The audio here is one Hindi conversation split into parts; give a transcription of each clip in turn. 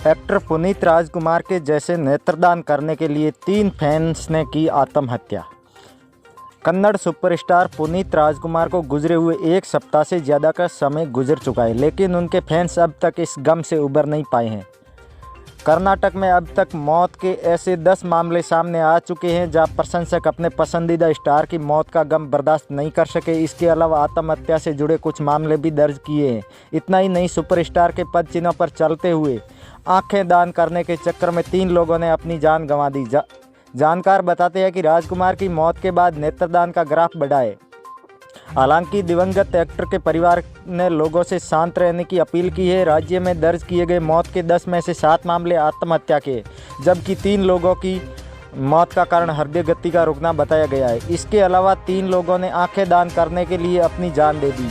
एक्टर पुनीत राजकुमार के जैसे नेत्रदान करने के लिए 3 फैंस ने की आत्महत्या। कन्नड़ सुपरस्टार पुनीत राजकुमार को गुजरे हुए 1 सप्ताह से ज़्यादा का समय गुजर चुका है, लेकिन उनके फैंस अब तक इस गम से उबर नहीं पाए हैं। कर्नाटक में अब तक मौत के ऐसे 10 मामले सामने आ चुके हैं जहां प्रशंसक अपने पसंदीदा स्टार की मौत का गम बर्दाश्त नहीं कर सके। इसके अलावा आत्महत्या से जुड़े कुछ मामले भी दर्ज किए हैं। इतना ही नहीं, सुपरस्टार के पद चिन्हों पर चलते हुए आंखें दान करने के चक्कर में 3 लोगों ने अपनी जान गंवा दी। जानकार बताते हैं कि राजकुमार की मौत के बाद नेत्रदान का ग्राफ बढ़ा है। हालांकि दिवंगत एक्टर के परिवार ने लोगों से शांत रहने की अपील की है। राज्य में दर्ज किए गए मौत के 10 में से 7 मामले आत्महत्या के, जबकि 3 लोगों की मौत का कारण हृदय गति का रुकना बताया गया है। इसके अलावा 3 लोगों ने आंखें दान करने के लिए अपनी जान दे दी।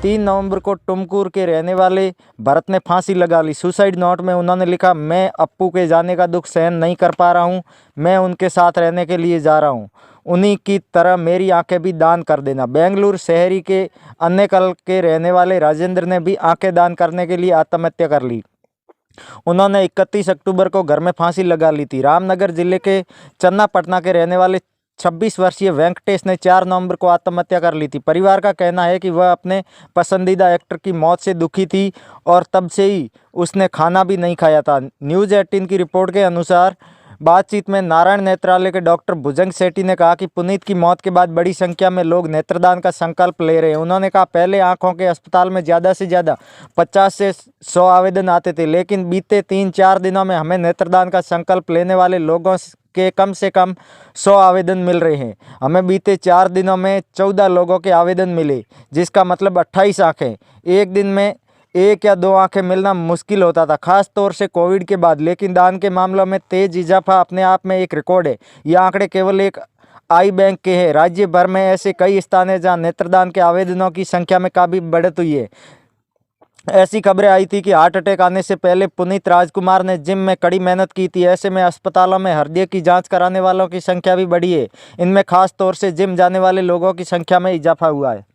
3 नवंबर को टुमकुर के रहने वाले भरत ने फांसी लगा ली। सुसाइड नोट में उन्होंने लिखा, मैं अप्पू के जाने का दुख सहन नहीं कर पा रहा हूँ, मैं उनके साथ रहने के लिए जा रहा हूँ, उन्हीं की तरह मेरी आंखें भी दान कर देना। बेंगलुरु शहरी के अन्नेकल के रहने वाले राजेंद्र ने भी आंखें दान करने के लिए आत्महत्या कर ली। उन्होंने 31 अक्टूबर को घर में फांसी लगा ली थी। रामनगर जिले के चन्नापटना के रहने वाले 26 वर्षीय वेंकटेश ने 4 नवंबर को आत्महत्या कर ली थी। परिवार का कहना है कि वह अपने पसंदीदा एक्टर की मौत से दुखी थी और तब से ही उसने खाना भी नहीं खाया था। न्यूज़ 18 की रिपोर्ट के अनुसार बातचीत में नारायण नेत्रालय के डॉक्टर भुजंग सेठी ने कहा कि पुनीत की मौत के बाद बड़ी संख्या में लोग नेत्रदान का संकल्प ले रहे हैं। उन्होंने कहा, पहले आंखों के अस्पताल में ज़्यादा से ज़्यादा 50 से 100 आवेदन आते थे, लेकिन बीते 3-4 दिनों में हमें नेत्रदान का संकल्प लेने वाले लोगों के कम से कम 100 आवेदन मिल रहे हैं। हमें बीते 4 दिनों में 14 लोगों के आवेदन मिले, जिसका मतलब 28 आँखें। एक दिन में 1 या 2 आंखें मिलना मुश्किल होता था, खास तौर से कोविड के बाद। लेकिन दान के मामलों में तेज इजाफा अपने आप में एक रिकॉर्ड है। ये आंकड़े केवल एक आई बैंक के हैं। राज्य भर में ऐसे कई स्थान हैं जहां नेत्रदान के आवेदनों की संख्या में काफ़ी बढ़त हुई है। ऐसी खबरें आई थी कि हार्ट अटैक आने से पहले पुनीत राजकुमार ने जिम में कड़ी मेहनत की थी। ऐसे में अस्पतालों में हृदय की जांच कराने वालों की संख्या भी बढ़ी है। इनमें खास तौर से जिम जाने वाले लोगों की संख्या में इजाफा हुआ है।